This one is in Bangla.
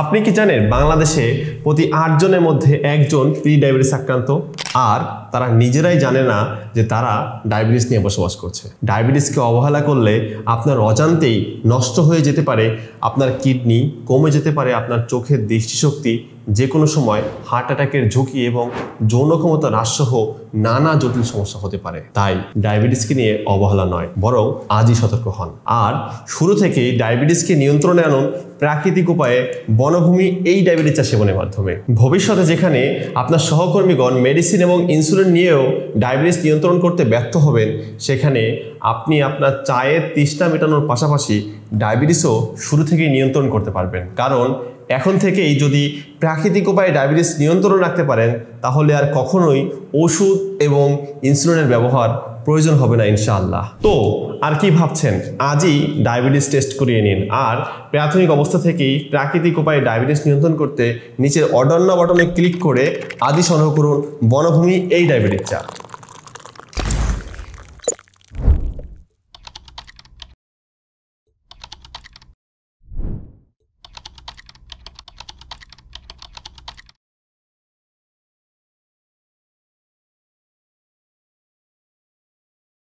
আপনি কি জানেন বাংলাদেশে প্রতি ৮ জনের মধ্যে একজন প্রি ডায়াবেটিস আক্রান্ত, আর তারা নিজেরাই জানে না যে তারা ডায়াবেটিস নিয়ে বসবাস করছে। ডায়াবেটিসকে অবহেলা করলে আপনার অজান্তেই নষ্ট হয়ে যেতে পারে আপনার কিডনি, কমে যেতে পারে আপনার চোখের দৃষ্টিশক্তি, যে কোনো সময় হার্ট অ্যাটাকের ঝুঁকি এবং যৌন ক্ষমতা হ্রাসসহ নানা জটিল সমস্যা হতে পারে। তাই ডায়াবেটিসকে নিয়ে অবহেলা নয়, বরং আজই সতর্ক হন। আর শুরু থেকেই ডায়াবেটিসকে নিয়ন্ত্রণে আনুন প্রাকৃতিক উপায়ে বনভূমি এই ডায়াবেটিস চা সেবনের মাধ্যমে। ভবিষ্যতে যেখানে আপনার সহকর্মীগণ মেডিসিন এবং ইনসুলিন নিয়েও ডায়াবেটিস নিয়ন্ত্রণ করতে ব্যর্থ হবেন, সেখানে আপনি আপনার চায়ের তৃষ্ণা মেটানোর পাশাপাশি ডায়াবেটিসও শুরু থেকেই নিয়ন্ত্রণ করতে পারবেন। কারণ এখন থেকেই যদি প্রাকৃতিক উপায়ে ডায়াবেটিস নিয়ন্ত্রণ রাখতে পারেন, তাহলে আর কখনোই ওষুধ এবং ইনসুলিনের ব্যবহার প্রয়োজন হবে না ইনশাআল্লাহ। তো আর কি ভাবছেন, আজই ডায়াবেটিস টেস্ট করিয়ে নিন। আর প্রাথমিক অবস্থা থেকেই প্রাকৃতিক উপায়ে ডায়াবেটিস নিয়ন্ত্রণ করতে নিচের অর্ডার নাও বাটনে ক্লিক করে আজই সংগ্রহ করুন বনভূমি এই ডায়াবেটিস চা।